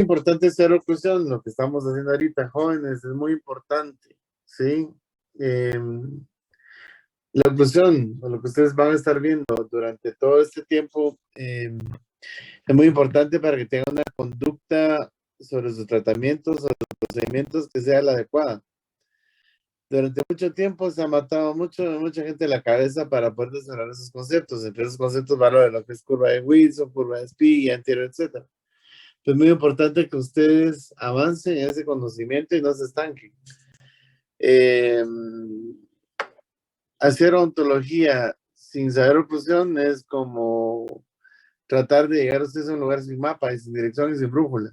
Importante hacer oclusión, lo que estamos haciendo ahorita, jóvenes, es muy importante, ¿sí? Eh, la oclusión, o lo que ustedes van a estar viendo durante todo este tiempo, es muy importante para que tengan una conducta sobre sus tratamientos, sobre sus procedimientos que sea la adecuada. Durante mucho tiempo se ha matado mucha gente la cabeza para poder desarrollar esos conceptos. Entre esos conceptos va lo de lo que es curva de Wilson, curva de Spig, anterior, etc. Es muy importante que ustedes avancen en ese conocimiento y no se estanquen. Eh, Hacer ontología sin saber oclusión es como tratar de llegar a ustedes a un lugar sin mapa y sin dirección y sin brújula.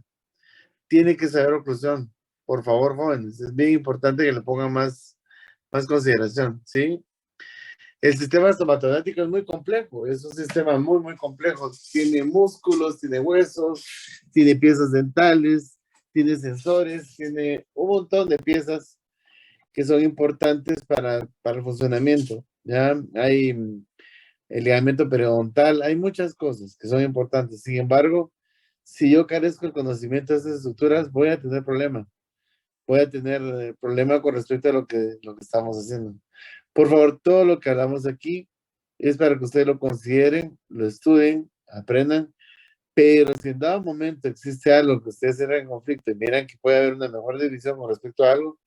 Tiene que saber oclusión. Por favor, jóvenes, es bien importante que le pongan más consideración, ¿sí? El sistema estomatognático es muy complejo, es un sistema muy complejo. Tiene músculos, tiene huesos, tiene piezas dentales, tiene sensores, tiene un montón de piezas que son importantes para el funcionamiento. ¿Ya? Hay el ligamento periodontal, hay muchas cosas que son importantes. Sin embargo, si yo carezco el conocimiento de esas estructuras, voy a tener problema. Voy a tener problema con respecto a lo que estamos haciendo. Por favor, todo lo que hablamos aquí es para que ustedes lo consideren, lo estudien, aprendan, pero si en dado momento existe algo que ustedes entran en conflicto y miran que puede haber una mejor división con respecto a algo,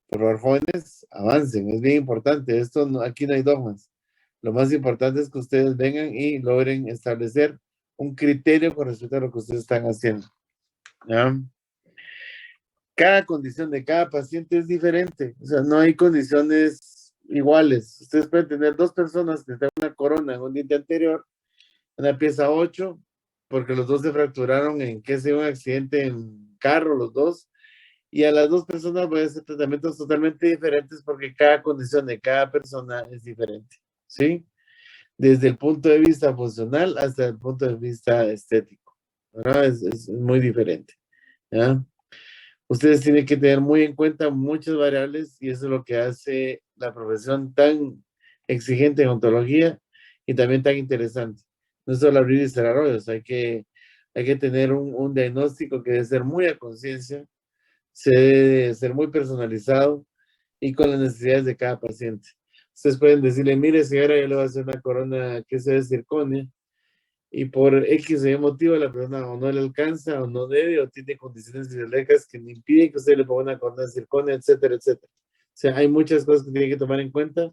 por favor, jóvenes, avancen, es bien importante. Esto aquí no hay dogmas. Lo más importante es que ustedes vengan y logren establecer un criterio con respecto a lo que ustedes están haciendo. ¿Ya? Cada condición de cada paciente es diferente, o sea, no hay condiciones iguales. Ustedes pueden tener dos personas que tengan una corona en un diente anterior, una pieza 8, porque los dos se fracturaron en, qué sé, un accidente en carro, los dos, y a las dos personas voy a hacer tratamientos totalmente diferentes porque cada condición de cada persona es diferente, ¿sí? Desde el punto de vista funcional hasta el punto de vista estético, ¿verdad? Es muy diferente, ¿ya? Ustedes tienen que tener muy en cuenta muchas variables y eso es lo que hace la profesión tan exigente en ontología y también tan interesante. No es solo abrir y cerrar hoyos, hay que tener un diagnóstico que debe ser muy a conciencia, se debe ser muy personalizado y con las necesidades de cada paciente. Ustedes pueden decirle, mire señora, yo le voy a hacer una corona que sea de circonia, y por X o Y motivo la persona o no le alcanza o no debe o tiene condiciones fisiológicas que le impiden que usted le ponga una corona de circonia, etcétera, etcétera. O sea, hay muchas cosas que tiene que tomar en cuenta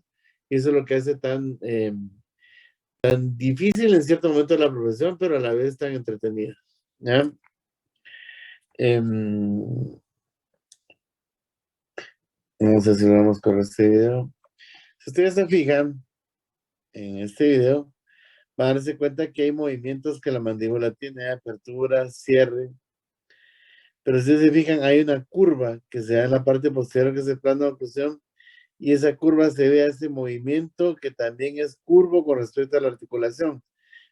y eso es lo que hace tan difícil en cierto momento la profesión, pero a la vez tan entretenida. ¿Ya? Vamos a si lo vamos con este video. Si ustedes se fijan en este video, van a darse cuenta que hay movimientos que la mandíbula tiene, apertura, cierre. Pero si se fijan, hay una curva que se da en la parte posterior, que es el plano de oclusión, y esa curva se ve a ese movimiento que también es curvo con respecto a la articulación.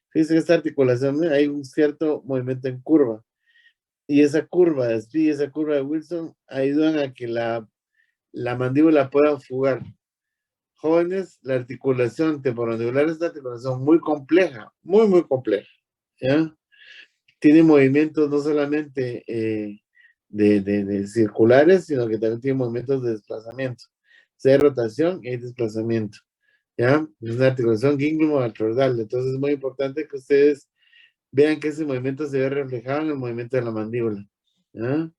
Fíjense que esta articulación, hay un cierto movimiento en curva, y esa curva de Spee y esa curva de Wilson ayudan a que la mandíbula pueda fugar. Jóvenes, la articulación temporomandibular es una articulación muy compleja, muy compleja, ¿ya? Tiene movimientos no solamente de circulares, sino que también tiene movimientos de desplazamiento. O sea, hay rotación y hay desplazamiento. ¿Ya? Es una articulación gíngulo-artrodal. Entonces es muy importante que ustedes vean que ese movimiento se ve reflejado en el movimiento de la mandíbula. ¿Ya?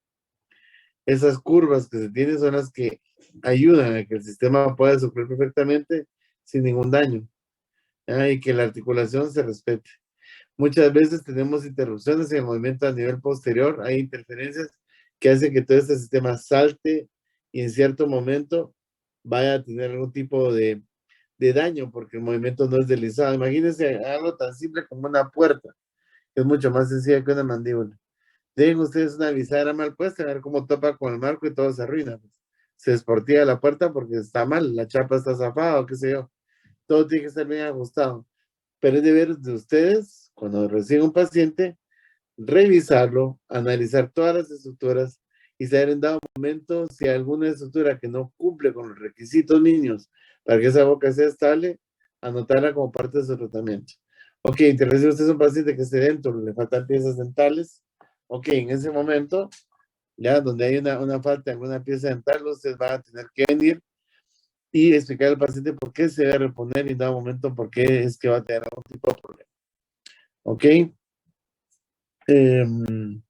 Esas curvas que se tienen son las que ayudan a que el sistema pueda suplir perfectamente sin ningún daño. ¿Ya? Y que la articulación se respete. Muchas veces tenemos interrupciones en el movimiento a nivel posterior, hay interferencias que hacen que todo este sistema salte y en cierto momento vaya a tener algún tipo de daño porque el movimiento no es deslizado. Imagínense algo tan simple como una puerta, que es mucho más sencilla que una mandíbula. Dejen ustedes una bisagra mal puesta, a ver cómo topa con el marco y todo se arruina. Pues. Se desportilla la puerta porque está mal, la chapa está zafada o qué sé yo. Todo tiene que estar bien ajustado. Pero es deber de ustedes, cuando reciben un paciente, revisarlo, analizar todas las estructuras y saber en dado momento si hay alguna estructura que no cumple con los requisitos mínimos para que esa boca sea estable, anotarla como parte de su tratamiento. Ok, te recibe usted un paciente que esté dentro, le faltan piezas dentales, Ok, en ese momento, ya donde hay una falta de alguna pieza dental, ustedes van a tener que venir y explicar al paciente por qué se debe reponer y en dado momento por qué es que va a tener algún tipo de problema. ¿Ok? Em,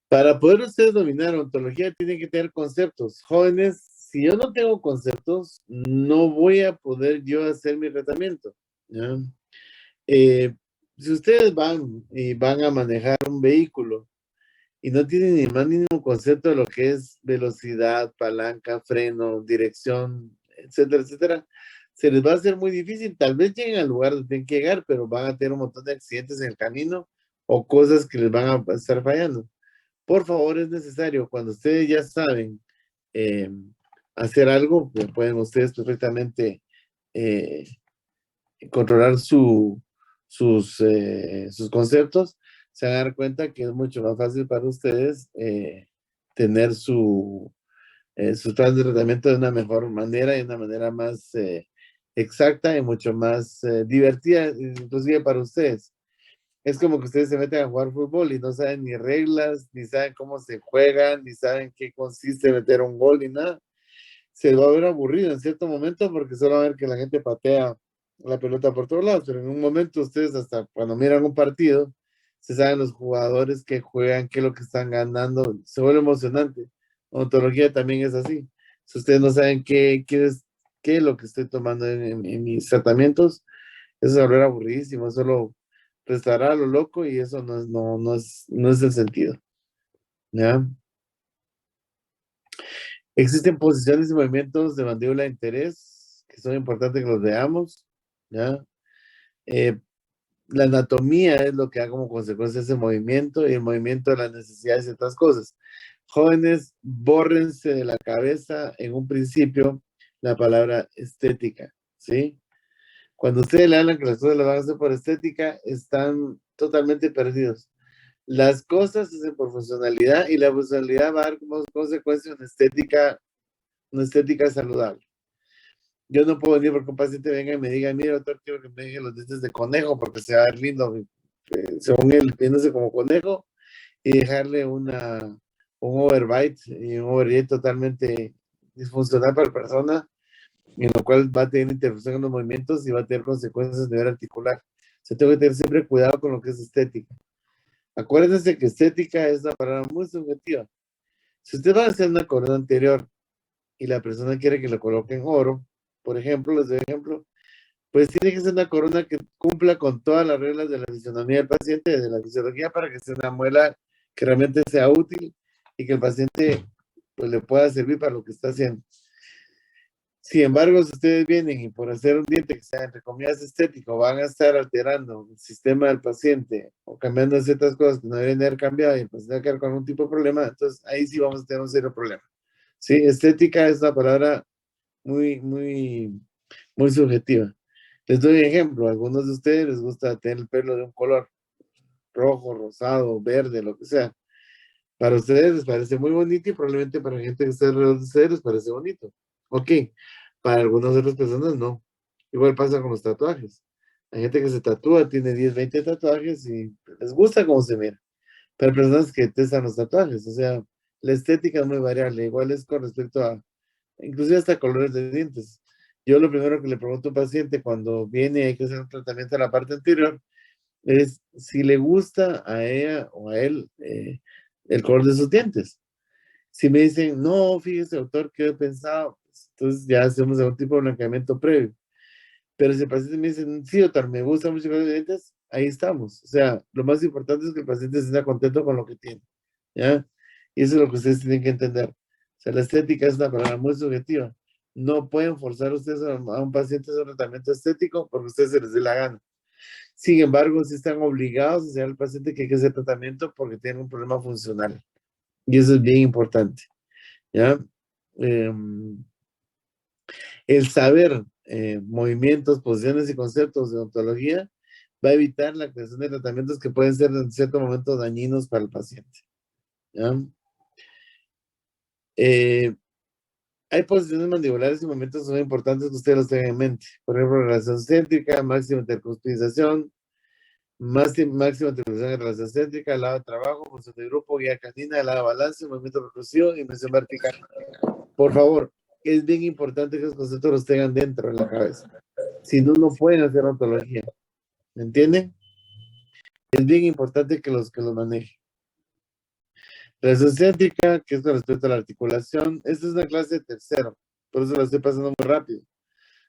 para poder ustedes dominar ontología, tienen que tener conceptos. Jóvenes, si yo no tengo conceptos, no voy a poder yo hacer mi tratamiento. ¿Ya? Eh, si ustedes van y van a manejar un vehículo y no tienen ni más mínimo concepto de lo que es velocidad, palanca, freno, dirección, etcétera, etcétera, se les va a hacer muy difícil. Tal vez lleguen al lugar donde tienen que llegar, pero van a tener un montón de accidentes en el camino o cosas que les van a estar fallando. Por favor, es necesario, cuando ustedes ya saben eh, hacer algo, pues pueden ustedes perfectamente eh, controlar sus conceptos, se van a dar cuenta que es mucho más fácil para ustedes tener su plan de tratamiento de una mejor manera y de una manera más exacta y mucho más divertida, inclusive para ustedes. Es como que ustedes se meten a jugar fútbol y no saben ni reglas, ni saben cómo se juegan, ni saben qué consiste meter un gol, ni nada. Se va a ver aburrido en cierto momento porque solo va a ver que la gente patea la pelota por todos lados, pero en un momento ustedes hasta cuando miran un partido, se saben los jugadores que juegan, qué es lo que están ganando, se vuelve emocionante. Ontología también es así. Si ustedes no saben qué es lo que estoy tomando en mis tratamientos, eso se va a volver aburridísimo, solo restará a lo loco y eso no es el sentido. ¿Ya? Existen posiciones y movimientos de mandíbula de interés que son importantes que los veamos, ¿ya? Eh, la anatomía es lo que da como consecuencia ese movimiento y el movimiento de las necesidades y otras cosas. Jóvenes, bórrense de la cabeza en un principio la palabra estética, ¿sí? Cuando ustedes le hablan que las cosas las van a hacer por estética, están totalmente perdidos. Las cosas se hacen por funcionalidad y la funcionalidad va a dar como consecuencia una estética saludable. Yo no puedo venir porque un paciente venga y me diga, mira, doctor, quiero que me deje los dientes de conejo porque se va a ver lindo, según él, viéndose como conejo, y dejarle un overbite y un overbite totalmente disfuncional para la persona, en lo cual va a tener interrupción en los movimientos y va a tener consecuencias a nivel articular. O sea, tengo que tener siempre cuidado con lo que es estética. Acuérdense que estética es una palabra muy subjetiva. Si usted va a hacer una corona anterior y la persona quiere que le coloquen oro, por ejemplo, les doy ejemplo, pues tiene que ser una corona que cumpla con todas las reglas de la fisionomía del paciente, de la fisiología, para que sea una muela que realmente sea útil y que el paciente pues, le pueda servir para lo que está haciendo. Sin embargo, si ustedes vienen y por hacer un diente que sea entre comillas estético, van a estar alterando el sistema del paciente o cambiando ciertas cosas que no deben haber cambiado y el paciente va a quedar con algún tipo de problema, entonces ahí sí vamos a tener un serio problema. Sí, estética es una palabra muy, muy, muy subjetiva. Les doy un ejemplo. A algunos de ustedes les gusta tener el pelo de un color rojo, rosado, verde, lo que sea. Para ustedes les parece muy bonito y probablemente para la gente que está alrededor de ustedes les parece bonito. Ok, para algunas otras personas no. Igual pasa con los tatuajes. Hay gente que se tatúa, tiene 10, 20 tatuajes y les gusta cómo se mira. Pero hay personas que testan los tatuajes. O sea, la estética es muy variable. Igual es con respecto a, inclusive hasta colores de dientes. Yo lo primero que le pregunto a un paciente cuando viene y hay que hacer un tratamiento en la parte anterior es si le gusta a ella o a él el color de sus dientes. Si me dicen, no, fíjese, doctor, ¿qué he pensado? Pues, entonces ya hacemos algún tipo de blanqueamiento previo. Pero si el paciente me dice, sí, doctor, me gusta mucho el color de dientes, ahí estamos. O sea, lo más importante es que el paciente se sienta contento con lo que tiene. ¿Ya? Y eso es lo que ustedes tienen que entender. O sea, la estética es una palabra muy subjetiva. No pueden forzar ustedes a un paciente a hacer un tratamiento estético porque a ustedes se les dé la gana. Sin embargo, si están obligados a hacer al paciente que hay que hacer tratamiento porque tiene un problema funcional. Y eso es bien importante. ¿Ya? El saber movimientos, posiciones y conceptos de ontología va a evitar la creación de tratamientos que pueden ser en cierto momento dañinos para el paciente. ¿Ya? Eh, Hay posiciones mandibulares y movimientos muy importantes que ustedes los tengan en mente. Por ejemplo, relación céntrica, máxima intercuspización, Máxima articulación en relación céntrica, lado de trabajo, función de grupo, guía canina, lado de balance, movimiento percusión y mención vertical. Por favor, es bien importante que los conceptos los tengan dentro de la cabeza. Si no, no pueden hacer ontología. ¿Me entienden? Es bien importante que los manejen. Relación céntrica, que es con respecto a la articulación. Esta es una clase de tercero, por eso la estoy pasando muy rápido.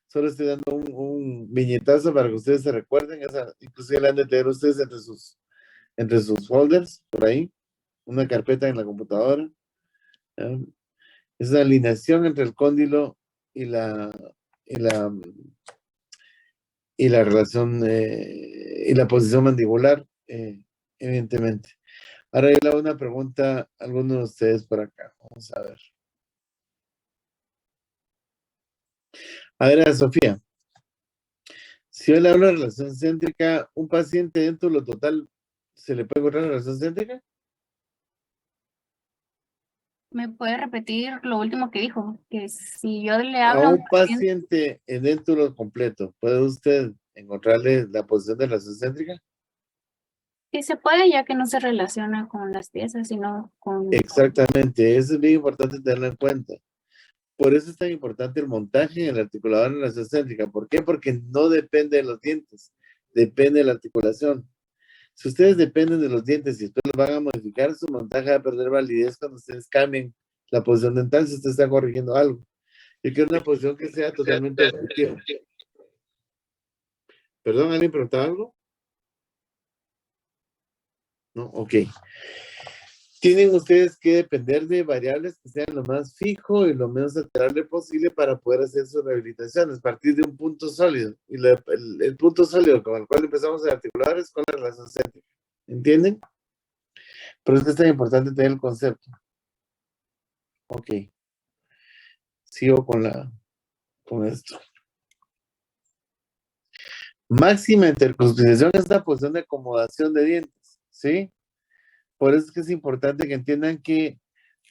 Solo estoy dando un viñetazo para que ustedes se recuerden. Inclusive la han de tener ustedes entre sus folders, por ahí. Una carpeta en la computadora. ¿Ya? Es una alineación entre el cóndilo y y la, y la relación y la posición mandibular, evidentemente. Ahora yo le hago una pregunta a algunos de ustedes por acá. Vamos a ver. A ver, a Sofía. Si yo le hablo de relación céntrica, un paciente dentro de lo total, ¿se le puede encontrar relación céntrica? ¿Me puede repetir lo último que dijo? Que si yo le A hablo a un un paciente, paciente en dentro de lo completo, ¿puede usted encontrarle la posición de relación céntrica? sí se puede, ya que no se relaciona con las piezas, sino con... Exactamente, eso es bien importante tenerlo en cuenta. Por eso es tan importante el montaje en el articulador en relación céntrica. ¿Por qué? Porque no depende de los dientes, depende de la articulación. Si ustedes dependen de los dientes y después los van a modificar, su montaje va a perder validez cuando ustedes cambien la posición dental si usted está corrigiendo algo. Yo quiero una posición que sea totalmente objetiva. ¿Perdón, alguien preguntaba algo? No, ok. Tienen ustedes que depender de variables que sean lo más fijo y lo menos alterable posible para poder hacer su rehabilitación. Es partir de un punto sólido. Y el punto sólido con el cual empezamos a articular es con la relación céntrica. ¿Entienden? Por eso es tan importante tener el concepto. Ok. Sigo con esto. Máxima intercrustación es la posición de acomodación de dientes. ¿Sí? Por eso es que es importante que entiendan que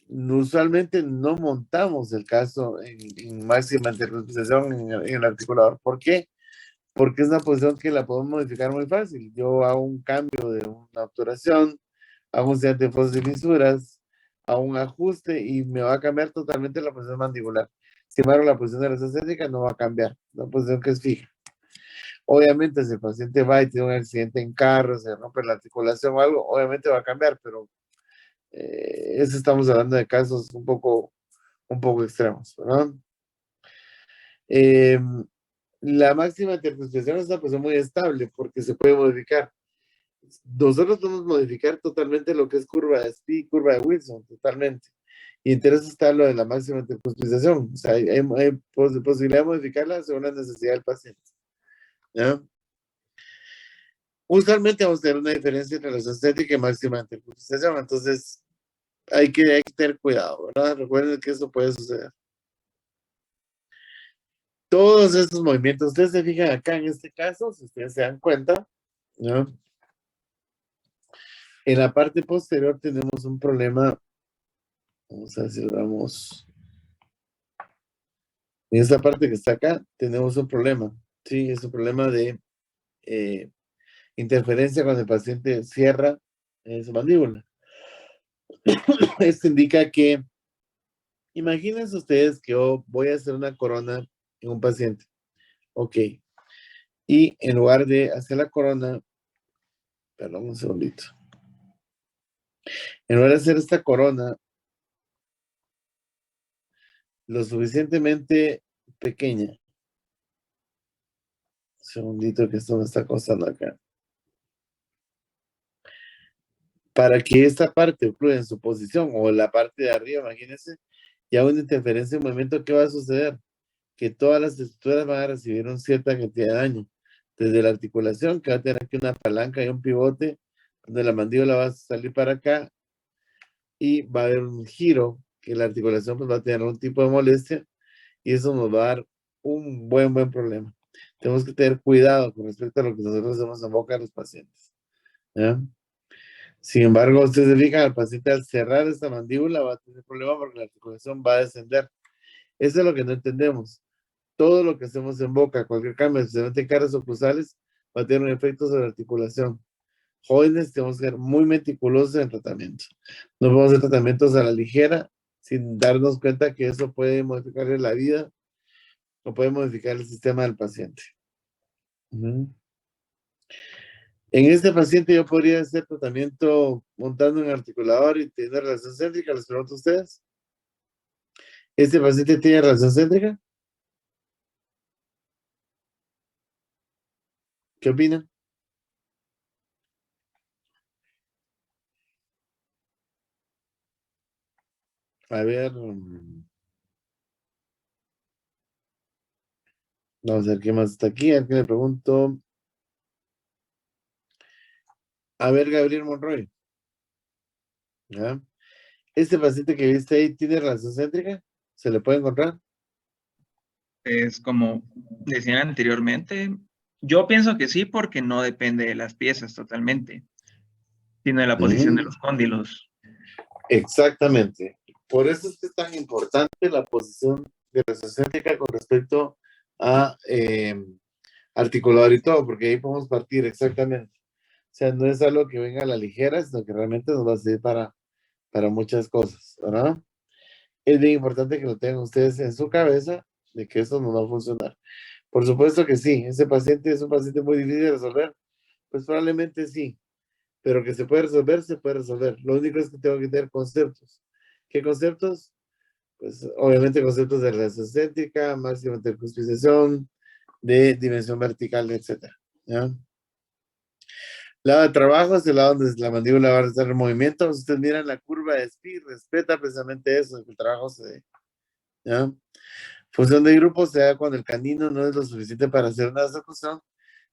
usualmente no montamos el caso en máxima interpretación en el articulador. ¿Por qué? Porque es una posición que la podemos modificar muy fácil. Yo hago un cambio de una obturación, hago un siguiente de fosas y fisuras, hago un ajuste y me va a cambiar totalmente la posición mandibular. Sin embargo, la posición de la estética no va a cambiar, la posición que es fija. Obviamente, si el paciente va y tiene un accidente en carro, se rompe la articulación o algo, obviamente va a cambiar, pero eso estamos hablando de casos un poco extremos, ¿verdad? Eh, la máxima interpretación es una posición muy estable porque se puede modificar. Nosotros podemos modificar totalmente lo que es curva de Spee, curva de Wilson, totalmente. Y entre eso está lo de la máxima interpretación. O sea, hay posibilidad de modificarla según la necesidad del paciente. ¿Ya? Usualmente vamos a tener una diferencia entre la estética y máxima interpretación. Entonces, hay que tener cuidado, ¿verdad? Recuerden que eso puede suceder. Todos estos movimientos, ustedes se fijan acá en este caso, si ustedes se dan cuenta, ¿no? En la parte posterior tenemos un problema, vamos a ver si lo damos, en esta parte que está acá, tenemos un problema, ¿sí? Es un problema de eh, interferencia cuando el paciente cierra su mandíbula. Esto indica que, imagínense ustedes que yo voy a hacer una corona en un paciente, ok, y en lugar de hacer la corona, perdón un segundito, en lugar de hacer esta corona lo suficientemente pequeña, segundito que esto me está costando acá, para que esta parte ocurra en su posición o la parte de arriba, imagínense, y haga una interferencia en movimiento, ¿qué va a suceder? Que todas las estructuras van a recibir una cierta cantidad de daño, desde la articulación, que va a tener aquí una palanca y un pivote, donde la mandíbula va a salir para acá y va a haber un giro, que la articulación pues, va a tener algún tipo de molestia y eso nos va a dar un buen problema. Tenemos que tener cuidado con respecto a lo que nosotros hacemos en boca a los pacientes. ¿Ya? Sin embargo, ustedes se fijan, el paciente al cerrar esta mandíbula va a tener problema porque la articulación va a descender. Eso es lo que no entendemos. Todo lo que hacemos en boca, cualquier cambio, especialmente en caras oclusales, va a tener un efecto sobre la articulación. Jóvenes, tenemos que ser muy meticulosos en el tratamiento. No podemos hacer tratamientos a la ligera sin darnos cuenta que eso puede modificarle la vida o puede modificar el sistema del paciente. Ujú. En este paciente yo podría hacer tratamiento montando un articulador y teniendo relación céntrica, les pregunto a ustedes. ¿Este paciente tiene relación céntrica? ¿Qué opinan? A ver, vamos a ver qué más está aquí. A ver qué le pregunto. A ver, Gabriel Monroy. ¿Ya? ¿Este paciente que viste ahí tiene relación céntrica? ¿Se le puede encontrar? Es como decían anteriormente, yo pienso que sí porque no depende de las piezas totalmente, sino de la posición de Ujú. los cóndilos. Exactamente. Por eso es que es tan importante la posición de relación céntrica con respecto a articulador y todo, porque ahí podemos partir exactamente. O sea, no es algo que venga a la ligera, sino que realmente nos va a servir para muchas cosas, ¿verdad? Es bien importante que lo tengan ustedes en su cabeza de que eso no va a funcionar. Por supuesto que sí, ese paciente es un paciente muy difícil de resolver, pues probablemente sí, pero que se puede resolver, se puede resolver. Lo único es que tengo que tener conceptos. ¿Qué conceptos? Pues obviamente conceptos de relación céntrica, máxima intercuspización, de dimensión vertical, etcétera. ¿Ya? Lado de trabajo es el lado donde la mandíbula va a estar en movimiento. Ustedes miran la curva de Spee, respeta precisamente eso, que el trabajo se dé. ¿Ya? Función de grupo se da cuando el canino no es lo suficiente para hacer una ejecución,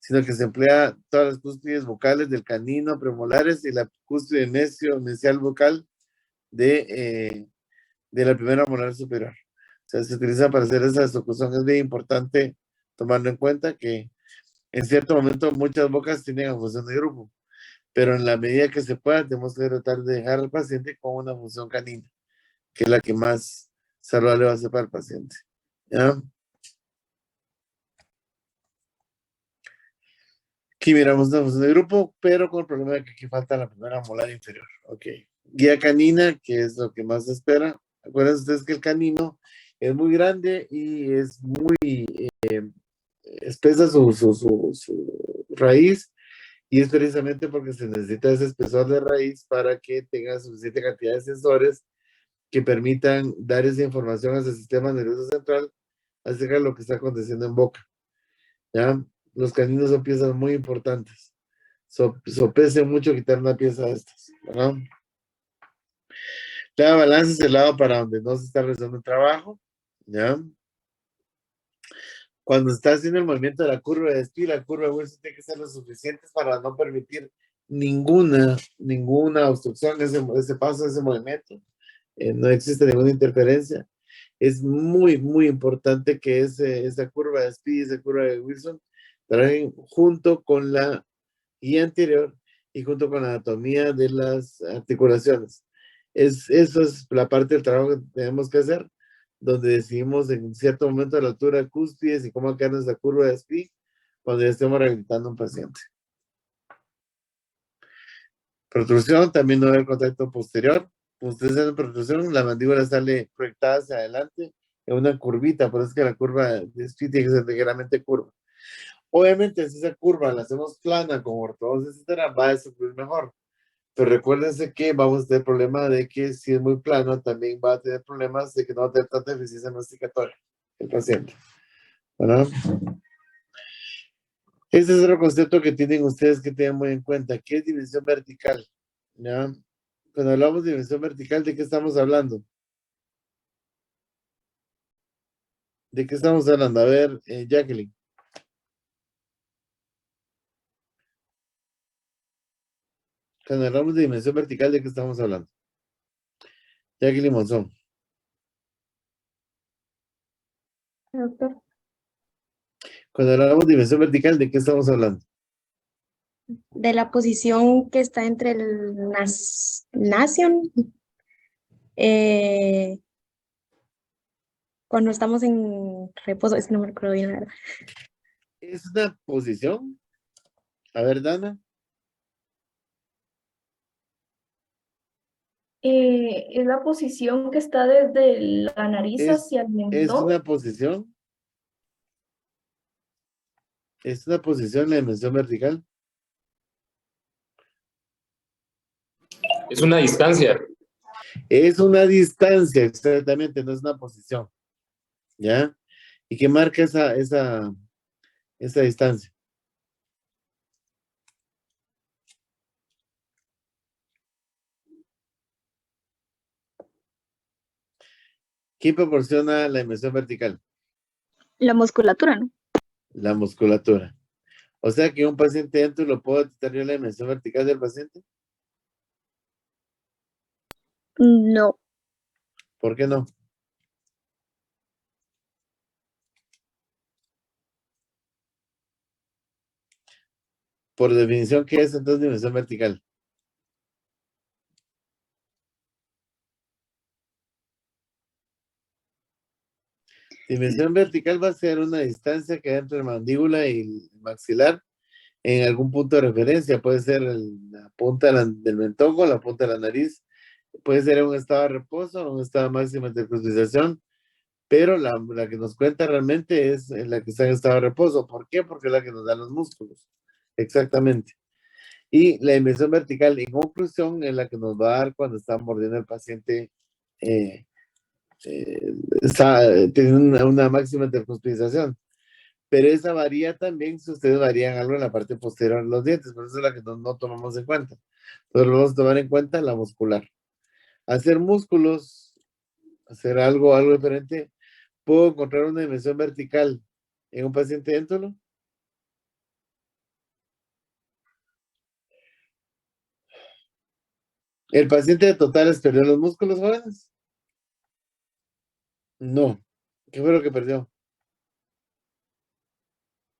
sino que se emplea todas las cúspides vocales del canino, premolares y la cúspide mesial vocal de la primera molar superior. O sea, se utiliza para hacer esa ejecución. Es bien importante tomarlo en cuenta que en cierto momento muchas bocas tienen función de grupo, pero en la medida que se pueda, tenemos que tratar de dejar al paciente con una función canina, que es la que más saludable va a ser para el paciente. ¿Ya? Aquí miramos una función de grupo, pero con el problema de que aquí falta la primera molar inferior. Ok. Guía canina, que es lo que más se espera. Acuérdense ustedes que el canino es muy grande y es muy espesa su raíz, y es precisamente porque se necesita ese espesor de raíz para que tenga suficiente cantidad de sensores que permitan dar esa información al sistema nervioso central acerca de lo que está aconteciendo en boca. ¿Ya? Los caninos son piezas muy importantes. Sopese mucho quitar una pieza de estas, ¿verdad? La balanza es el lado para donde no se está realizando el trabajo, ¿ya? Cuando está haciendo el movimiento de la curva de Spee, la curva de Wilson tiene que ser lo suficiente para no permitir ninguna obstrucción, ese paso, ese movimiento. No existe ninguna interferencia. Es muy, muy importante que esa curva de Spee, esa curva de Wilson, trabajen junto con la guía anterior y junto con la anatomía de las articulaciones. Eso es la parte del trabajo que tenemos que hacer, donde decidimos en cierto momento de la altura de cúspides y cómo queda nuestra curva de Spee cuando ya estemos rehabilitando a un paciente. Protrusión, también no hay contacto posterior. Ustedes hacen protrusión, la mandíbula sale proyectada hacia adelante en una curvita, por eso es que la curva de Spee tiene que ser ligeramente curva. Obviamente, si esa curva la hacemos plana con ortodoncia, etcétera, va a sufrir mejor. Pero recuérdense que vamos a tener problema de que si es muy plano, también va a tener problemas de que no va a tener tanta eficiencia masticatoria el paciente. ¿Verdad? Este es otro concepto que tienen ustedes que tener muy en cuenta, que es dimensión vertical. ¿Ya? Cuando hablamos de dimensión vertical, ¿de qué estamos hablando? ¿De qué estamos hablando? A ver, Jacqueline. Cuando hablamos de dimensión vertical, ¿de qué estamos hablando? Jacqueline Monzón. Doctor, Cuando hablamos de dimensión vertical, ¿de qué estamos hablando? de la posición que está entre el nation, cuando estamos en reposo, es que no me acuerdo bien, la verdad. Es una posición. A ver, Dana. Es la posición que está desde la nariz Es, hacia el es mentón. una posición. Es una posición en la dimensión vertical. Es una distancia. Es una distancia, exactamente, no es una posición. ¿Ya? ¿Y qué marca esa distancia? ¿Quién proporciona la dimensión vertical? La musculatura, ¿no? La musculatura. O sea que un paciente dentro lo puedo detectar yo la dimensión vertical del paciente. No, ¿Por qué no? Por definición, ¿qué es entonces dimensión vertical? Dimensión vertical va a ser una distancia que hay entre la mandíbula y el maxilar en algún punto de referencia. Puede ser la punta del mentón o la punta de la nariz. Puede ser en un estado de reposo o un estado de máxima intercrustación, pero la que nos cuenta realmente es la que está en estado de reposo. ¿Por qué? Porque es la que nos da los músculos. Exactamente. Y la dimensión vertical, en conclusión, es la que nos va a dar cuando está mordiendo el paciente, tiene una máxima intercrustación. Pero esa varía también si ustedes varían algo en la parte posterior de los dientes, por eso es la que no tomamos en cuenta. Entonces vamos a tomar en cuenta la muscular. Hacer músculos, hacer algo diferente, ¿puedo encontrar una dimensión vertical en un paciente dental? ¿El paciente de totales perdió los músculos, jóvenes? No. ¿Qué fue lo que perdió?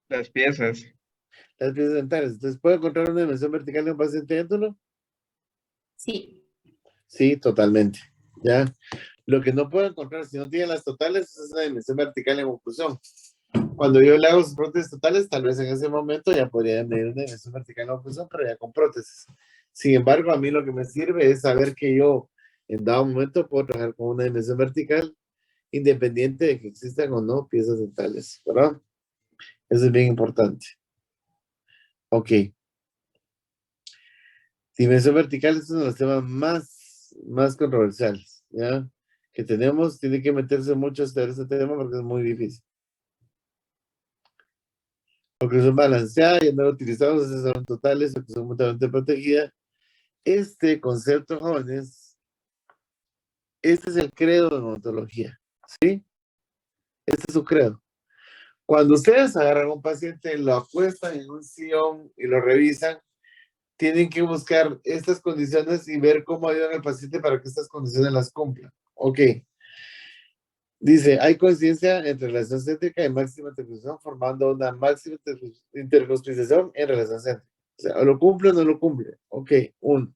Las piezas. Las piezas dentales. Entonces, ¿puedo encontrar una dimensión vertical en un paciente dental? Sí. Sí, totalmente. ¿Ya? Lo que no puedo encontrar, si no tiene las totales, es una dimensión vertical en oclusión. Cuando yo le hago sus prótesis totales, tal vez en ese momento ya podría medir una dimensión vertical en oclusión, pero ya con prótesis. Sin embargo, a mí lo que me sirve es saber que yo en dado momento puedo trabajar con una dimensión vertical independiente de que existan o no piezas dentales, ¿verdad? Eso es bien importante. Ok. Dimensión vertical es uno de los temas más controversiales, ¿ya? Que tenemos, tiene que meterse mucho a estudiar este tema porque es muy difícil. Oclusión balanceada y andar utilizados, son totales, oclusión mutuamente protegida. Este concepto, jóvenes, este es el credo de odontología, ¿sí? Este es su credo. Cuando ustedes agarran a un paciente, lo acuestan en un sillón y lo revisan, tienen que buscar estas condiciones y ver cómo ayudan al paciente para que estas condiciones las cumplan. Ok. Dice, hay coincidencia entre relación céntrica y máxima intercrustación formando una máxima intercrustación en relación céntrica. O sea, o lo cumple o no lo cumple. Ok, uno.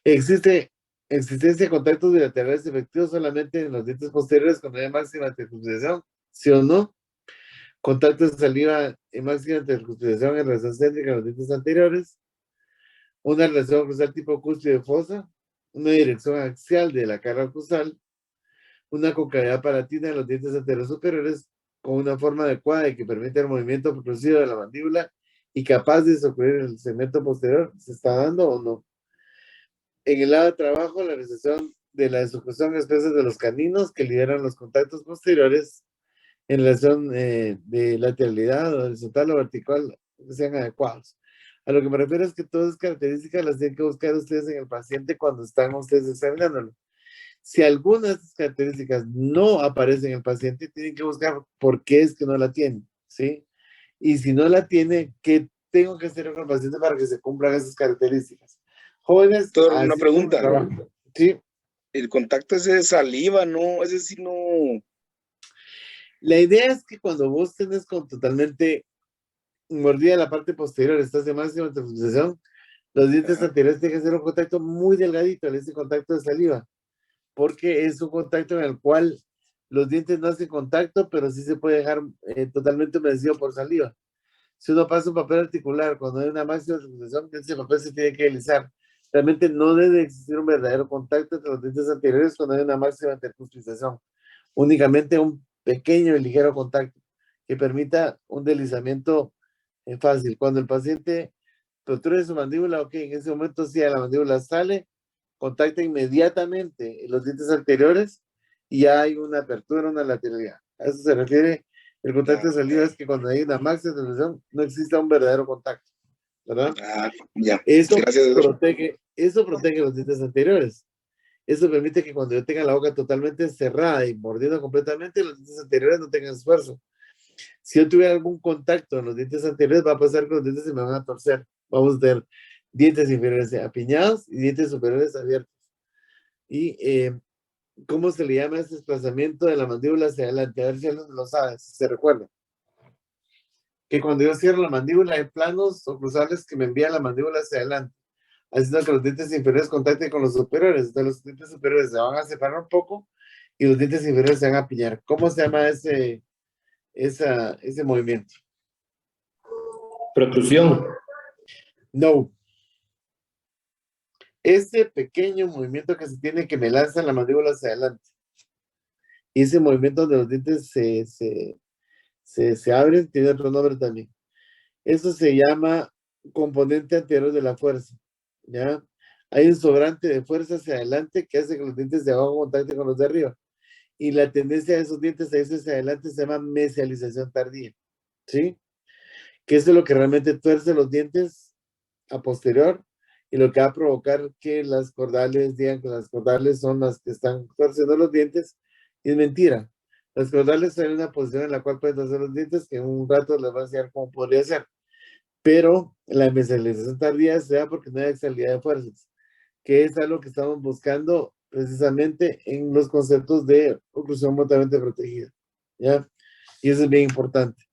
Existencia de contactos bilaterales efectivos solamente en los dientes posteriores cuando hay máxima intercrustación, ¿sí o no? Contacto de saliva en máxima intercrustación en relación céntrica en los dientes anteriores. Una relación cruzal tipo cúspide fosa. Una dirección axial de la cara oclusal. Una concavidad palatina en los dientes anteriores superiores con una forma adecuada y que permite el movimiento propulsivo de la mandíbula y capaz de desocurrir el segmento posterior, ¿se está dando o no? En el lado de trabajo, la realización de la desoclusión expresa de los caninos que lideran los contactos posteriores en relación de lateralidad o horizontal o vertical que sean adecuados. A lo que me refiero es que todas esas características las tienen que buscar ustedes en el paciente cuando están ustedes examinándolo. Si algunas de estas características no aparecen en el paciente, tienen que buscar por qué es que no la tiene, ¿sí? Y si no la tiene, ¿qué tengo que hacer con el paciente para que se cumplan esas características? Jóvenes, Doctor, una así pregunta. se trabaja. Sí. El contacto es de saliva, ¿no? Es decir, no. La idea es que cuando vos tenés con totalmente mordida la parte posterior, estás de máxima intercrustación, los dientes anteriores tienen que hacer un contacto muy delgadito, ese contacto de saliva, porque es un contacto en el cual los dientes no hacen contacto, pero sí se puede dejar totalmente humedecido por saliva. Si uno pasa un papel articular cuando hay una máxima intercrustación, ese papel se tiene que deslizar. Realmente no debe existir un verdadero contacto entre los dientes anteriores cuando hay una máxima intercrustación. Únicamente un pequeño y ligero contacto que permita un deslizamiento fácil. Cuando el paciente protruye su mandíbula, ok, en ese momento sí, la mandíbula sale, contacta inmediatamente los dientes anteriores y ya hay una apertura, una lateralidad. A eso se refiere el contacto de salida, es que cuando hay una máxima intercrustación no exista un verdadero contacto, ¿verdad? Ah, ya. Eso Gracias, doctor. protege los dientes anteriores. Eso permite que cuando yo tenga la boca totalmente cerrada y mordiendo completamente, los dientes anteriores no tengan esfuerzo. Si yo tuviera algún contacto en los dientes anteriores, va a pasar que los dientes se me van a torcer. Vamos a tener dientes inferiores apiñados y dientes superiores abiertos. Y ¿cómo se le llama este desplazamiento de la mandíbula hacia adelante? A ver si alguien lo sabe, si se recuerda. Que cuando yo cierro la mandíbula hay planos oclusales que me envían la mandíbula hacia adelante, haciendo que los dientes inferiores contacten con los superiores. Entonces los dientes superiores se van a separar un poco y los dientes inferiores se van a apiñar. ¿Cómo se llama ese movimiento? Protrusión. No. Ese pequeño movimiento que se tiene que me lanza la mandíbula hacia adelante. Y ese movimiento donde los dientes se abren tiene otro nombre también. Eso se llama componente anterior de la fuerza. ¿Ya? Hay un sobrante de fuerza hacia adelante que hace que los dientes de abajo contacten con los de arriba. Y la tendencia de esos dientes a irse hacia adelante se llama mesialización tardía. ¿Sí? Que eso es lo que realmente tuerce los dientes a posterior y lo que va a provocar que las cordales digan que las cordales son las que están torciendo los dientes. Y es mentira. Las cordales están en una posición en la cual pueden torcer los dientes que en un rato les va a enseñar cómo podría ser. Pero la mesialización tardía se da porque no hay salida de fuerzas, que es algo que estamos buscando precisamente en los conceptos de oclusión mutuamente protegida. ¿Ya? Y eso es bien importante.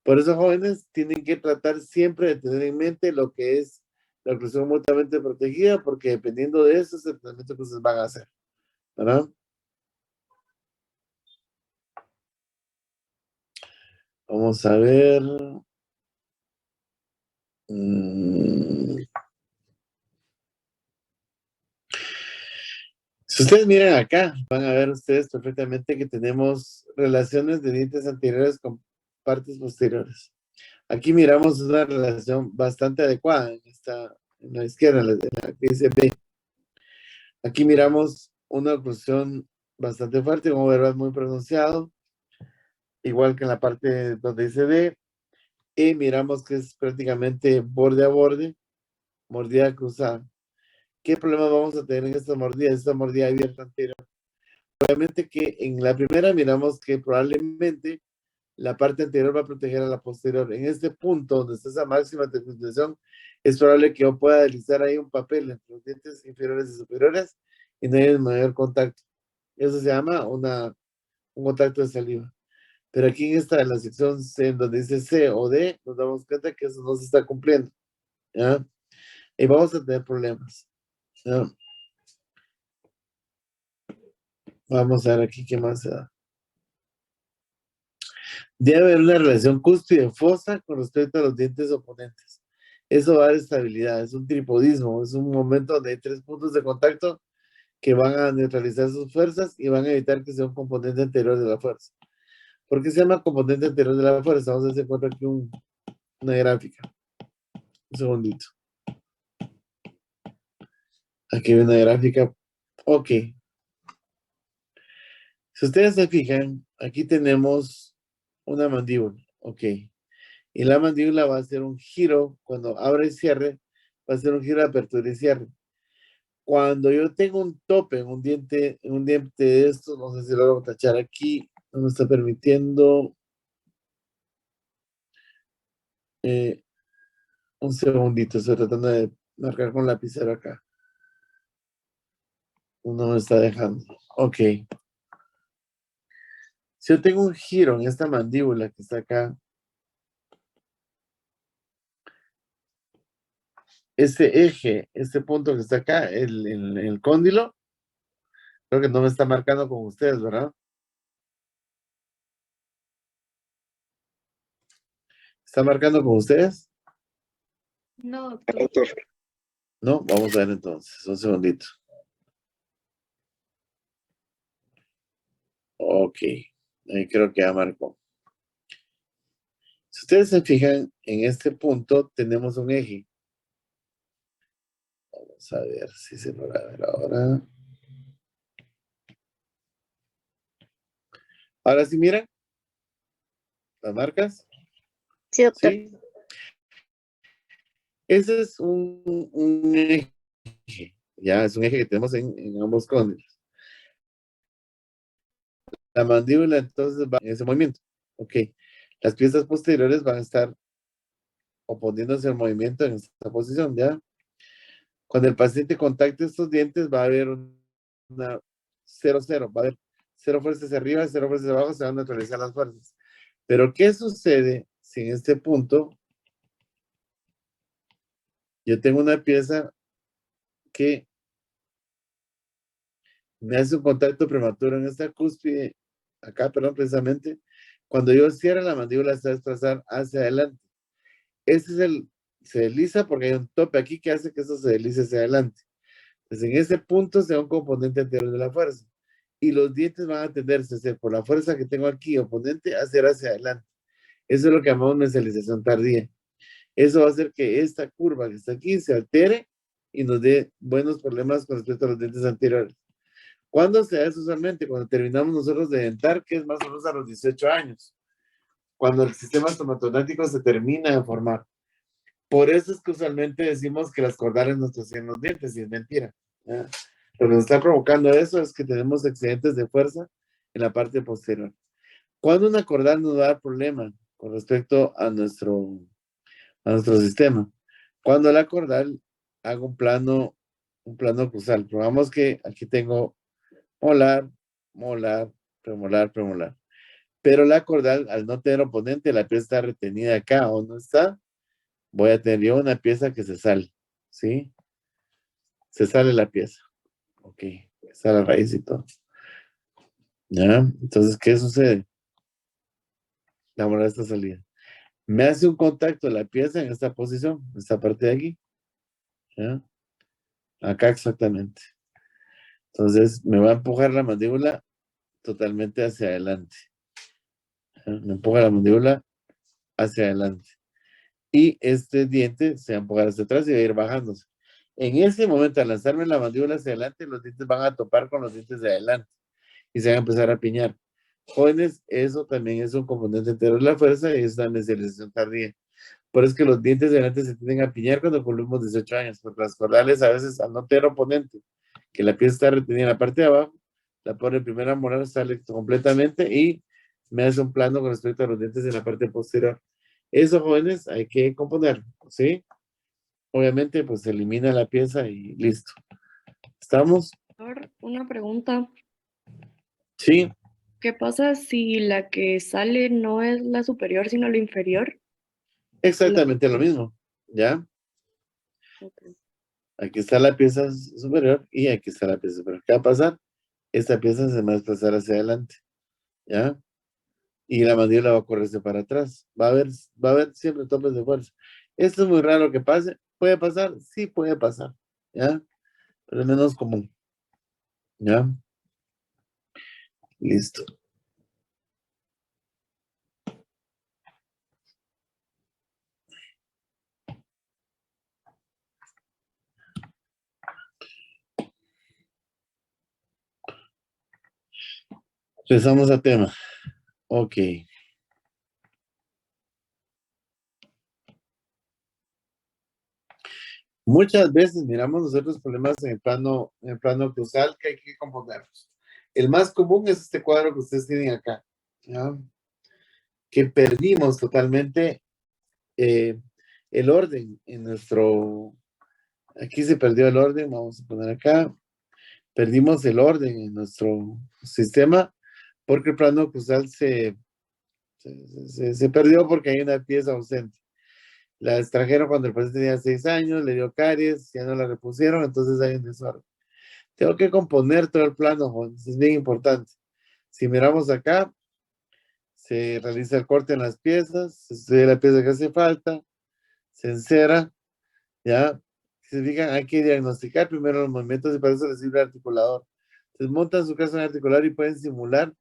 Por eso, jóvenes, tienen que tratar siempre de tener en mente lo que es la oclusión mutuamente protegida, porque dependiendo de eso es el tratamiento que ustedes van a hacer. ¿Verdad? Vamos a ver. Si ustedes miran acá, van a ver ustedes perfectamente que tenemos relaciones de dientes anteriores con partes posteriores. Aquí miramos una relación bastante adecuada en la izquierda, en la que dice B. Aquí miramos una oclusión bastante fuerte, como verbal muy pronunciado, igual que en la parte donde dice D. Y miramos que es prácticamente borde a borde, mordida cruzada. ¿Qué problema vamos a tener en esta mordida abierta anterior? Obviamente que en la primera miramos que probablemente la parte anterior va a proteger a la posterior. En este punto, donde está esa máxima intercrustación, es probable que yo pueda deslizar ahí un papel entre los dientes inferiores y superiores y no haya mayor contacto. Eso se llama un contacto de saliva. Pero aquí en la sección C, en donde dice C o D, nos damos cuenta que eso no se está cumpliendo. ¿Ya? Y vamos a tener problemas. ¿Ya? Vamos a ver aquí qué más se da. Debe haber una relación cúspide-fosa con respecto a los dientes oponentes. Eso va a dar estabilidad, es un tripodismo, es un momento donde hay 3 puntos de contacto que van a neutralizar sus fuerzas y van a evitar que sea un componente anterior de la fuerza. ¿Por qué se llama componente anterior de la fuerza? Vamos a hacer cuenta aquí una gráfica. Un segundito. Aquí hay una gráfica. Ok. Si ustedes se fijan, aquí tenemos una mandíbula. Ok. Y la mandíbula va a hacer un giro, cuando abre y cierre, va a hacer un giro de apertura y cierre. Cuando yo tengo un tope en un diente de estos, no sé si lo voy a tachar aquí, no me está permitiendo. Un segundito, estoy tratando de marcar con lapicero acá. No me está dejando. Ok. Si yo tengo un giro en esta mandíbula que está acá, este eje, este punto que está acá, el cóndilo, creo que no me está marcando con ustedes, ¿verdad? ¿Está marcando con ustedes? No, Doctor. No, vamos a ver entonces, un segundito. Ok, ahí creo que ya marcó. Si ustedes se fijan, en este punto tenemos un eje. Vamos a ver si se logra ver ahora. Ahora sí, miran las marcas. Sí, doctor. Sí. Ese es un eje. Ya, es un eje que tenemos en ambos cóndilos. La mandíbula entonces va en ese movimiento. Ok. Las piezas posteriores van a estar oponiéndose al movimiento en esta posición, ¿ya? Cuando el paciente contacte estos dientes va a haber una 0-0, va a haber 0 fuerzas arriba, 0 fuerzas abajo, se van a neutralizar las fuerzas. Pero ¿qué sucede si en este punto yo tengo una pieza que me hace un contacto prematuro en esta cúspide, acá, perdón, precisamente, cuando yo cierro la mandíbula se va a desplazar hacia adelante. Este es se desliza porque hay un tope aquí que hace que eso se deslice hacia adelante. Entonces, en ese punto se da un componente anterior de la fuerza. Y los dientes van a tenderse a hacer por la fuerza que tengo aquí, oponente, hacia adelante. Eso es lo que llamamos mesialización tardía. Eso va a hacer que esta curva que está aquí se altere y nos dé buenos problemas con respecto a los dientes anteriores. ¿Cuándo se da eso usualmente? Cuando terminamos nosotros de dentar, que es más o menos a los 18 años. Cuando el sistema estomatognático se termina de formar. Por eso es que usualmente decimos que las cordales nos torcían los dientes, y es mentira. ¿Ya? Lo que nos está provocando eso es que tenemos excedentes de fuerza en la parte posterior. ¿Cuándo una cordal nos va a dar problema con respecto a nuestro sistema? Cuando la cordal haga un plano cruzal. Probamos que aquí tengo molar, molar, premolar, premolar. Pero la cordal, al no tener oponente, la pieza está retenida acá o no está, voy a tener yo una pieza que se sale, ¿sí? Se sale la pieza. Ok, está la raíz y todo. ¿Ya? Entonces, ¿qué sucede? La molar está salida. Me hace un contacto la pieza en esta posición, esta parte de aquí. ¿Ya? Acá exactamente. Entonces, me va a empujar la mandíbula totalmente hacia adelante. ¿Ya? Me empuja la mandíbula hacia adelante. Y este diente se va a empujar hacia atrás y va a ir bajándose. En ese momento, al lanzarme la mandíbula hacia adelante, los dientes van a topar con los dientes de adelante y se van a empezar a piñar. Jóvenes, eso también es un componente entero de la fuerza y es una mesialización tardía. Por eso es que los dientes de adelante se tienden a piñar cuando cumplimos 18 años, porque las cordales a veces, al no tener oponente, que la pieza está retenida en la parte de abajo, la pone primera molar, sale completamente y me hace un plano con respecto a los dientes en la parte posterior. Eso, jóvenes, hay que componerlo, ¿sí? Obviamente, pues se elimina la pieza y listo. ¿Estamos? Una pregunta. Sí, ¿Qué pasa si la que sale no es la superior, sino la inferior? exactamente lo mismo, ¿ya? Ok. Aquí está la pieza superior y aquí está la pieza superior. ¿Qué va a pasar? Esta pieza se va a desplazar hacia adelante, ¿ya? Y la mandíbula va a correrse para atrás. Va a haber siempre topes de fuerza. Esto es muy raro que pase. ¿Puede pasar? Sí, puede pasar, ¿ya? Pero es menos común, ¿ya? Listo. Empezamos a tema. Ok. Muchas veces miramos nosotros problemas en el plano cruzal que hay que componerlos. El más común es este cuadro que ustedes tienen acá, ¿ya? Que perdimos totalmente eh, el orden en nuestro... Aquí se perdió el orden, vamos a poner acá. Perdimos el orden en nuestro sistema porque el plano cruzal se perdió porque hay una pieza ausente. La extrajeron cuando el paciente tenía 6 años, le dio caries, ya no la repusieron, entonces hay un desorden. Tengo que componer todo el plano, jóvenes, es bien importante. Si miramos acá, se realiza el corte en las piezas, se estudia la pieza que hace falta, se encera, ¿ya? Si se fijan, hay que diagnosticar primero los movimientos y para eso les sirve el articulador. Entonces montan su caso en articular y pueden simular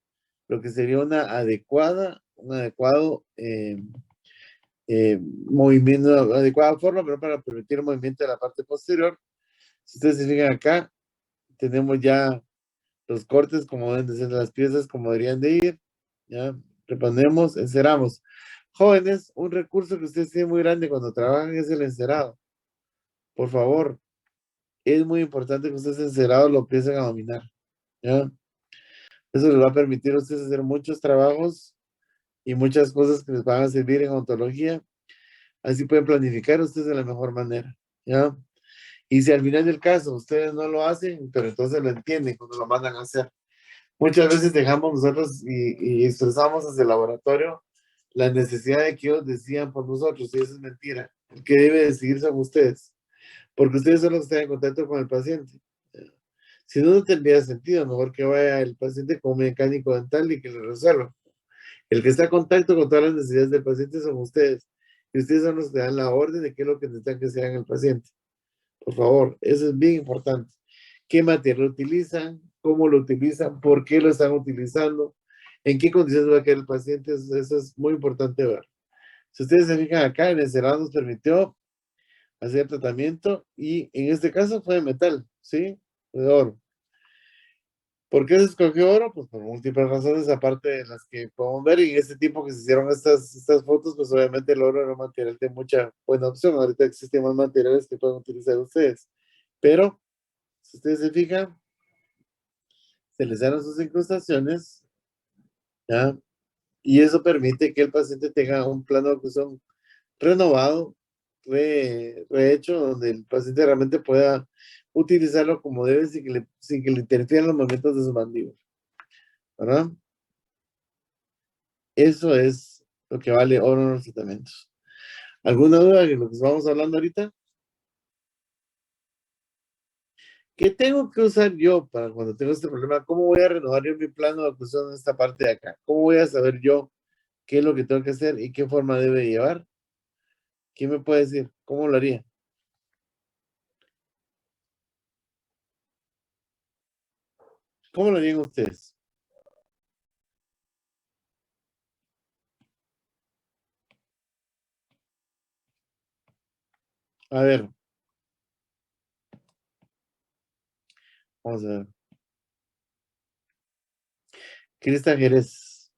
lo que sería un adecuado movimiento, adecuada forma, pero para permitir el movimiento de la parte posterior. Si ustedes se fijan acá, tenemos ya los cortes como deben de ser las piezas, como deberían de ir. Ya, reponemos, enceramos. Jóvenes, un recurso que ustedes tienen muy grande cuando trabajan es el encerado. Por favor, es muy importante que ustedes encerados lo empiecen a dominar. ¿Ya? Eso les va a permitir a ustedes hacer muchos trabajos y muchas cosas que les van a servir en ontología. Así pueden planificar ustedes de la mejor manera. ¿Ya? Y si al final del caso ustedes no lo hacen, pero entonces lo entienden cuando lo mandan a hacer. Muchas veces dejamos nosotros y expresamos desde el laboratorio la necesidad de que ellos decidan por nosotros, y eso es mentira. El que debe decidir son ustedes, porque ustedes son los que están en contacto con el paciente. Si no, no tendría sentido, mejor que vaya el paciente con un mecánico dental y que le resuelva. El que está en contacto con todas las necesidades del paciente son ustedes, y ustedes son los que dan la orden de qué es lo que necesitan que se haga en el paciente. Por favor, eso es bien importante. ¿Qué material utilizan? ¿Cómo lo utilizan? ¿Por qué lo están utilizando? ¿En qué condiciones va a quedar el paciente? Eso es muy importante ver. Si ustedes se fijan acá, el encerado nos permitió hacer tratamiento y en este caso fue de metal, ¿sí? De oro. ¿Por qué se escogió oro? Pues por múltiples razones, aparte de las que podemos ver. Y en este tiempo que se hicieron estas fotos, pues obviamente el oro era un material de mucha buena opción. Ahorita existen más materiales que pueden utilizar ustedes. Pero, si ustedes se fijan, se les dan sus incrustaciones, ¿ya? Y eso permite que el paciente tenga un plano de oclusión renovado, rehecho, donde el paciente realmente pueda utilizarlo como debe sin que le interfieran los movimientos de su mandíbula, ¿verdad? Eso es lo que vale oro en los tratamientos. ¿Alguna duda de lo que estamos hablando ahorita? ¿Qué tengo que usar yo para cuando tengo este problema? ¿Cómo voy a renovar yo mi plano de oclusión en esta parte de acá? ¿Cómo voy a saber yo qué es lo que tengo que hacer y qué forma debe llevar? ¿Quién me puede decir? ¿Cómo lo haría? ¿Cómo lo harían ustedes? A ver. Vamos a ver. Cristian Jerez,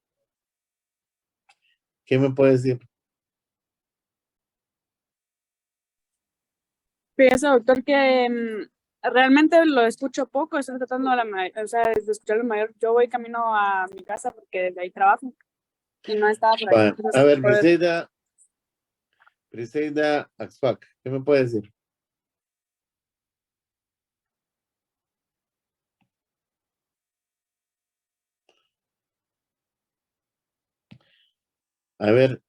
¿qué me puede decir? Fíjese, doctor, que realmente lo escucho poco, estoy tratando o sea, de escucharlo mayor. Yo voy camino a mi casa porque desde ahí trabajo y no estaba por ahí. A ver, Briseida Axpac, ¿qué me puede decir? A ver,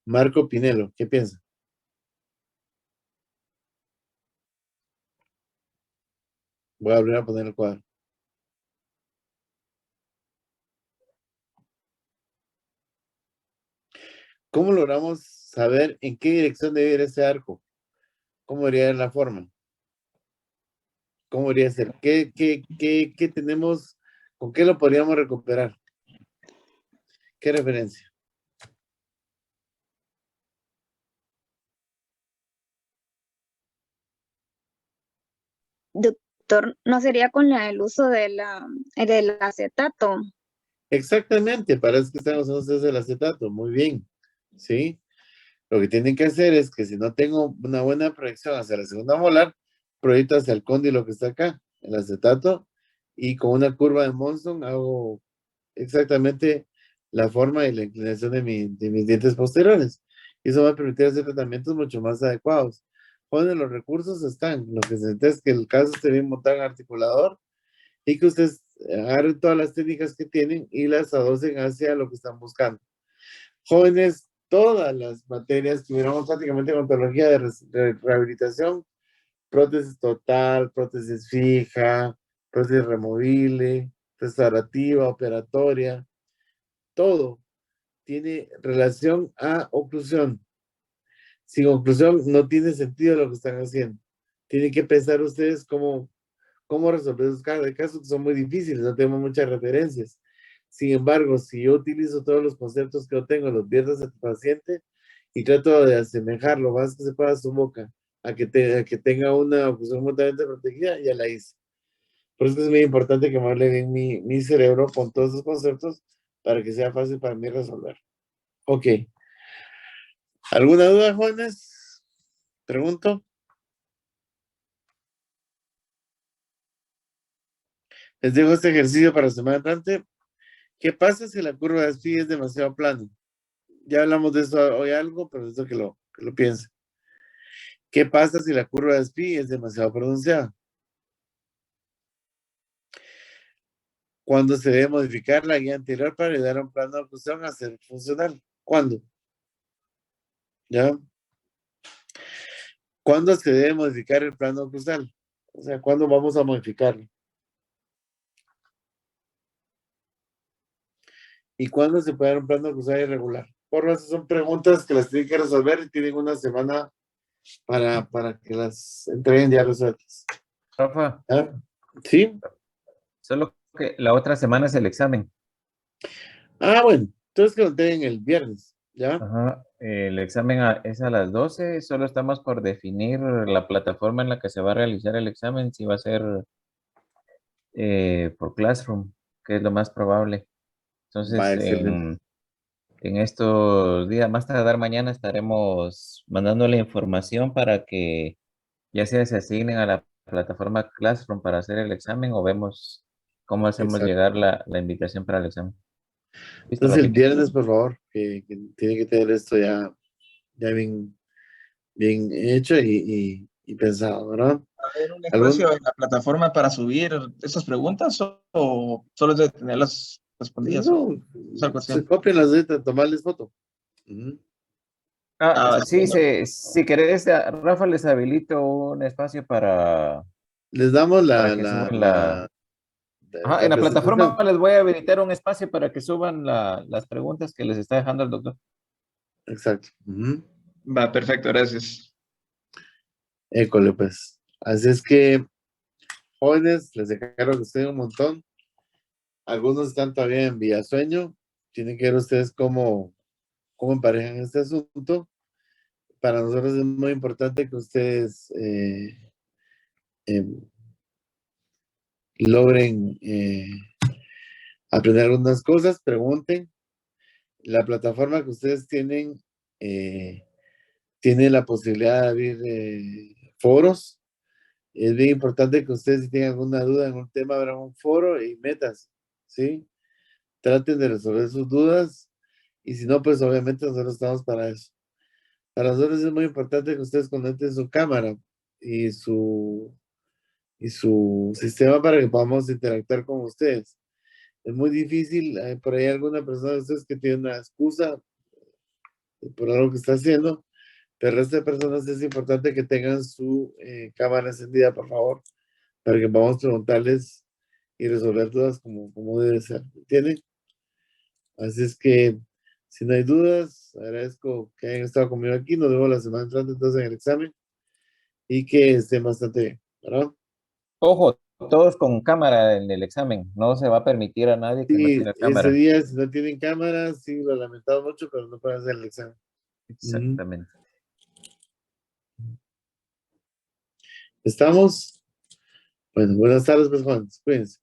Marco Pinelo, ¿qué piensa? Voy a volver a poner el cuadro. ¿Cómo logramos saber en qué dirección debe ir ese arco? ¿Cómo debería ir la forma? ¿Cómo debería ser? ¿Qué tenemos? ¿Con qué lo podríamos recuperar? ¿Qué referencia? Doctor, ¿no sería con el uso del acetato? Exactamente, para eso que están usando ustedes el acetato. Muy bien, ¿sí? Lo que tienen que hacer es que si no tengo una buena proyección hacia la segunda molar, proyecto hacia el cóndilo que está acá, el acetato, y con una curva de Monson hago exactamente la forma y la inclinación de mis dientes posteriores. Y eso va a permitir hacer tratamientos mucho más adecuados. Jóvenes, los recursos están. Lo que se necesita es que el caso esté bien montado en articulador y que ustedes agarren todas las técnicas que tienen y las adocen hacia lo que están buscando. Jóvenes, todas las materias que miramos prácticamente en ontología de rehabilitación, prótesis total, prótesis fija, prótesis removible, restaurativa, operatoria, todo tiene relación a oclusión. Sin oclusión no tiene sentido lo que están haciendo. Tienen que pensar ustedes cómo resolver esos casos que son muy difíciles, no tenemos muchas referencias. Sin embargo, si yo utilizo todos los conceptos que yo tengo, los viernes a tu paciente y trato de asemejar lo más que se pueda a su boca a que tenga una oclusión mutuamente protegida, ya la hice. Por eso es muy importante que me hable bien mi cerebro con todos esos conceptos para que sea fácil para mí resolver. Ok. ¿Alguna duda, jóvenes? Pregunto. Les dejo este ejercicio para la semana entrante. ¿Qué pasa si la curva de Spee es demasiado plana? Ya hablamos de eso hoy algo, pero eso que lo piensen. ¿Qué pasa si la curva de Spee es demasiado pronunciada? ¿Cuándo se debe modificar la guía anterior para ayudar a un plano de oclusión a ser funcional? ¿Cuándo? ¿Ya? ¿Cuándo se debe modificar el plano oclusal? O sea, ¿cuándo vamos a modificarlo? ¿Y cuándo se puede dar un plano oclusal irregular? Por eso son preguntas que las tienen que resolver y tienen una semana para que las entreguen ya resueltas. Rafa, ¿Ah? ¿Sí? solo que la otra semana es el examen. Ah, bueno. Entonces que lo entreguen el viernes. ¿Ya? Ajá, el examen es a las 12, solo estamos por definir la plataforma en la que se va a realizar el examen, si va a ser por Classroom, que es lo más probable. Entonces, Va, excelente. en estos días, más tardar mañana, estaremos mandando la información para que ya sea se asignen a la plataforma Classroom para hacer el examen o vemos cómo hacemos Exacto. llegar la invitación para el examen. ¿Listo, Entonces el Rafita? viernes, por favor, que tiene que tener esto ya bien hecho y pensado, ¿verdad? ¿Hay un espacio en la plataforma para subir esas preguntas o solo es de tenerlas respondidas? No, Esa se cuestión. copian las letras, tomarles foto. Ujú. Sí, si querés, Rafa, les habilito un espacio para Les damos que suban la... Ajá, en la plataforma presentación. les voy a habilitar un espacio para que suban las preguntas que les está dejando el doctor. Exacto. Ujú. Va, perfecto, gracias. École, pues. Así es que, jóvenes, les dejaron que ustedes un montón. Algunos están todavía en Villasueño. Tienen que ver ustedes cómo emparejan este asunto. Para nosotros es muy importante que ustedes logren aprender algunas cosas, pregunten. La plataforma que ustedes tienen tiene la posibilidad de abrir foros. Es bien importante que ustedes, si tienen alguna duda en un tema, abran un foro y metas, ¿sí? Traten de resolver sus dudas y si no, pues obviamente nosotros estamos para eso. Para nosotros es muy importante que ustedes conecten su cámara y su sistema para que podamos interactuar con ustedes. Es muy difícil, por ahí alguna persona de ustedes que tiene una excusa por algo que está haciendo, pero el resto de personas es importante que tengan su cámara encendida, por favor, para que podamos preguntarles y resolver dudas como debe ser, ¿entienden? Así es que, si no hay dudas, agradezco que hayan estado conmigo aquí, nos vemos la semana entrante entonces en el examen y que estén bastante bien, ¿verdad? Ojo, todos con cámara en el examen. No se va a permitir a nadie que no Sí, tenga ese cámara. día, si no tienen cámaras, sí, lo lamentamos mucho, pero no pueden hacer el examen. Exactamente. ¿Estamos? Bueno, buenas tardes, pues, jóvenes. Cuídense.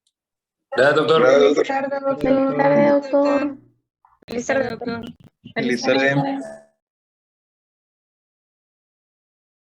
Gracias, doctor. Feliz tarde, doctor. Feliz tarde, doctor. Feliz tarde.